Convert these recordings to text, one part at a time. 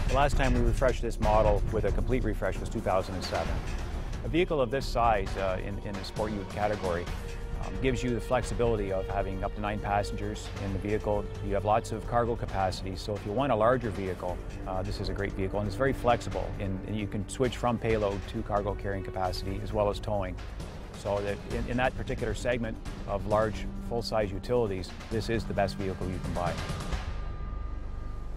The last time we refreshed this model with a complete refresh was 2007. A vehicle of this size in the sport ute category gives you the flexibility of having up to 9 passengers in the vehicle. You have lots of cargo capacity, so if you want a larger vehicle, this is a great vehicle, and it's very flexible, and you can switch from payload to cargo carrying capacity as well as towing. So that in that particular segment of large full-size utilities, this is the best vehicle you can buy.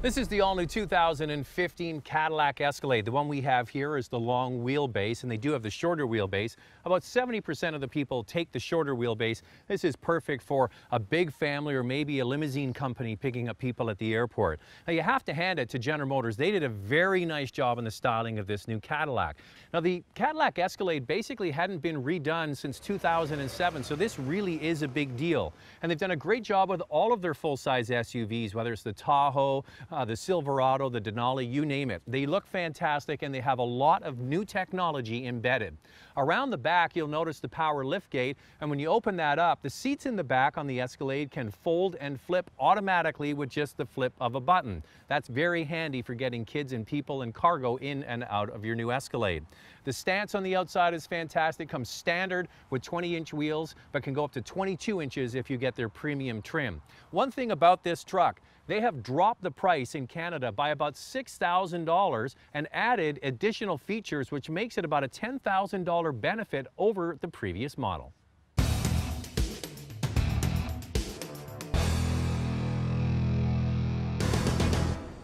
This is the all-new 2015 Cadillac Escalade. The one we have here is the long wheelbase, and they do have the shorter wheelbase. About 70% of the people take the shorter wheelbase. This is perfect for a big family or maybe a limousine company picking up people at the airport. Now, you have to hand it to General Motors. They did a very nice job in the styling of this new Cadillac. Now, the Cadillac Escalade basically hadn't been redone since 2007, so this really is a big deal. And they've done a great job with all of their full-size SUVs, whether it's the Tahoe, the Silverado, the Denali, you name it. They look fantastic, and they have a lot of new technology embedded. Around the back, you'll notice the power liftgate, and when you open that up, the seats in the back on the Escalade can fold and flip automatically with just the flip of a button. That's very handy for getting kids and people and cargo in and out of your new Escalade. The stance on the outside is fantastic, comes standard with 20-inch wheels, but can go up to 22 inches if you get their premium trim. One thing about this truck, they have dropped the price in Canada by about $6,000 and added additional features, which makes it about a $10,000 benefit over the previous model.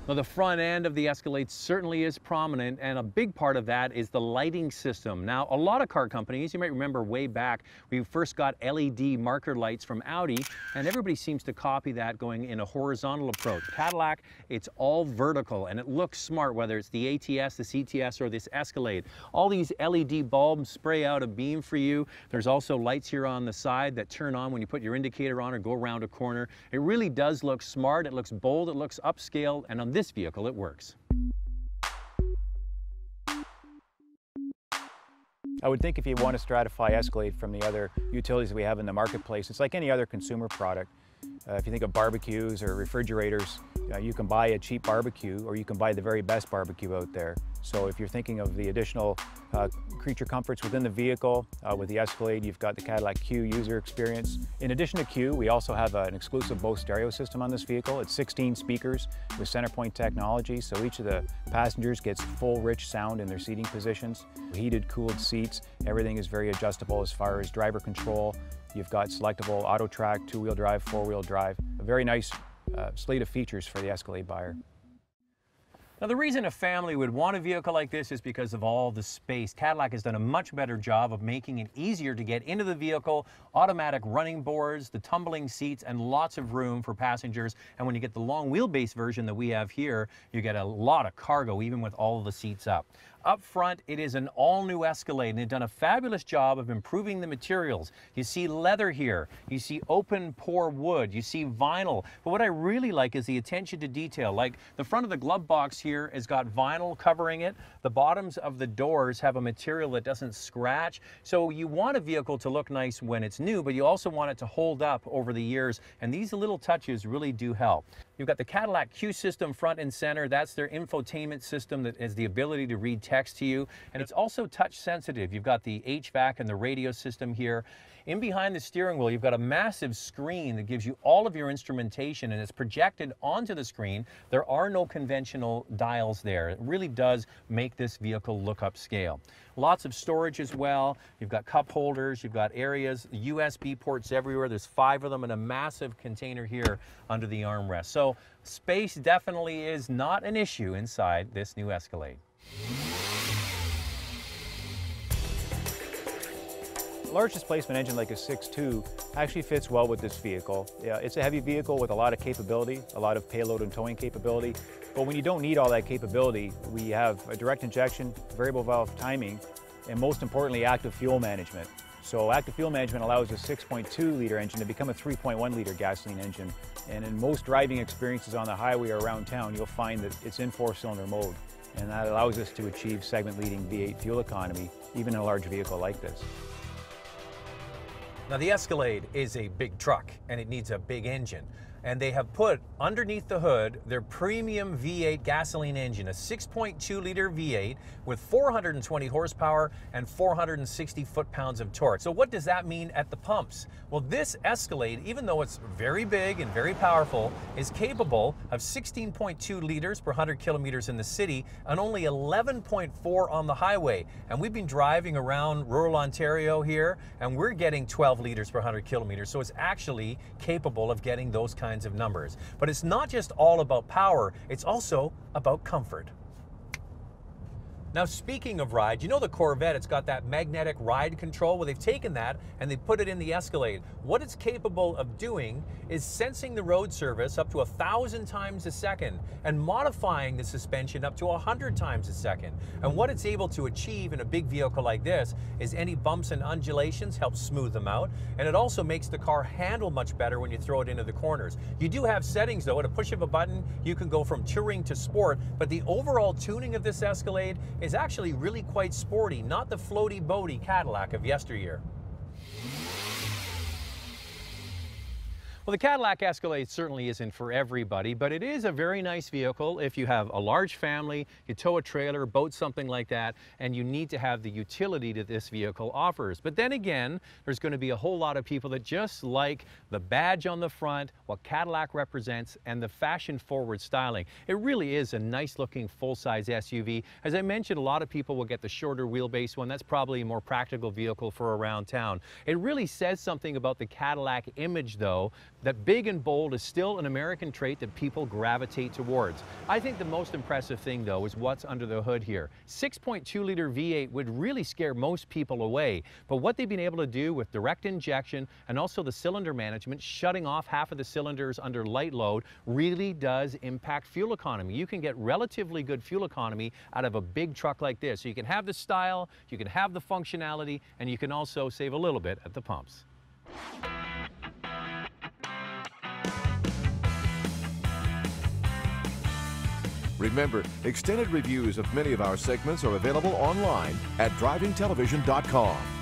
Now, the front end of the Escalade certainly is prominent, and a big part of that is the lighting system. Now, a lot of car companies, you might remember way back, we first got LED marker lights from Audi, and everybody seems to copy that going in a horizontal approach. Cadillac, it's all vertical, and it looks smart, whether it's the ATS, the CTS, or this Escalade. All these LED bulbs spray out a beam for you. There's also lights here on the side that turn on when you put your indicator on or go around a corner. It really does look smart, it looks bold, it looks upscale, and on this vehicle it works. I would think if you want to stratify Escalade from the other utilities we have in the marketplace, it's like any other consumer product. If you think of barbecues or refrigerators, you can buy a cheap barbecue or you can buy the very best barbecue out there. So if you're thinking of the additional creature comforts within the vehicle, with the Escalade, you've got the Cadillac Q user experience. In addition to Q, we also have an exclusive Bose stereo system on this vehicle. It's 16 speakers with Centerpoint technology, so each of the passengers gets full rich sound in their seating positions. Heated, cooled seats, everything is very adjustable as far as driver control. You've got selectable auto track, 2-wheel drive, 4-wheel drive. A very nice slate of features for the Escalade buyer. Now, the reason a family would want a vehicle like this is because of all the space. Cadillac has done a much better job of making it easier to get into the vehicle, automatic running boards, the tumbling seats, and lots of room for passengers. And when you get the long wheelbase version that we have here, you get a lot of cargo, even with all of the seats up. Up front, it is an all-new Escalade, and they've done a fabulous job of improving the materials. You see leather here, you see open pore wood, you see vinyl. But what I really like is the attention to detail. Like the front of the glove box here has got vinyl covering it. The bottoms of the doors have a material that doesn't scratch. So you want a vehicle to look nice when it's new, but you also want it to hold up over the years, and these little touches really do help. You've got the Cadillac Q system front and center. That's their infotainment system that has the ability to read text to you. And it's also touch sensitive. You've got the HVAC and the radio system here. In behind the steering wheel, you've got a massive screen that gives you all of your instrumentation, and it's projected onto the screen. There are no conventional dials there. It really does make this vehicle look upscale. Lots of storage as well. You've got cup holders, you've got areas, USB ports everywhere. There's 5 of them, and a massive container here under the armrest. So space definitely is not an issue inside this new Escalade. A large displacement engine like a 6.2 actually fits well with this vehicle. Yeah, it's a heavy vehicle with a lot of capability, a lot of payload and towing capability. But when you don't need all that capability, we have a direct injection, variable valve timing, and most importantly, active fuel management. So active fuel management allows a 6.2 liter engine to become a 3.1 liter gasoline engine. And in most driving experiences on the highway or around town, you'll find that it's in 4-cylinder mode. And that allows us to achieve segment-leading V8 fuel economy, even in a large vehicle like this. Now, the Escalade is a big truck, and it needs a big engine. and they have put underneath the hood their premium V8 gasoline engine, a 6.2 liter V8 with 420 horsepower and 460 foot-pounds of torque. So what does that mean at the pumps? Well, this Escalade, even though it's very big and very powerful, is capable of 16.2 liters per 100 kilometers in the city and only 11.4 on the highway. And we've been driving around rural Ontario here, and we're getting 12 liters per 100 kilometers. So it's actually capable of getting those kinds of numbers. But it's not just all about power, it's also about comfort. Now, speaking of ride, you know the Corvette, it's got that magnetic ride control? Well, they've taken that and they put it in the Escalade. What it's capable of doing is sensing the road surface up to 1,000 times a second and modifying the suspension up to 100 times a second. And what it's able to achieve in a big vehicle like this is any bumps and undulations help smooth them out, and it also makes the car handle much better when you throw it into the corners. You do have settings though. At a push of a button, you can go from touring to sport, but the overall tuning of this Escalade is actually really quite sporty, not the floaty boaty Cadillac of yesteryear. Well, the Cadillac Escalade certainly isn't for everybody, but it is a very nice vehicle if you have a large family, you tow a trailer, boat, something like that, and you need to have the utility that this vehicle offers. But then again, there's going to be a whole lot of people that just like the badge on the front, what Cadillac represents, and the fashion-forward styling. It really is a nice-looking full-size SUV. As I mentioned, a lot of people will get the shorter wheelbase one. That's probably a more practical vehicle for around town. It really says something about the Cadillac image, though, that big and bold is still an American trait that people gravitate towards. I think the most impressive thing, though, is what's under the hood here. 6.2 liter V8 would really scare most people away, but what they've been able to do with direct injection and also the cylinder management, shutting off half of the cylinders under light load, really does impact fuel economy. You can get relatively good fuel economy out of a big truck like this. So you can have the style, you can have the functionality, and you can also save a little bit at the pumps. Remember, extended reviews of many of our segments are available online at drivingtelevision.com.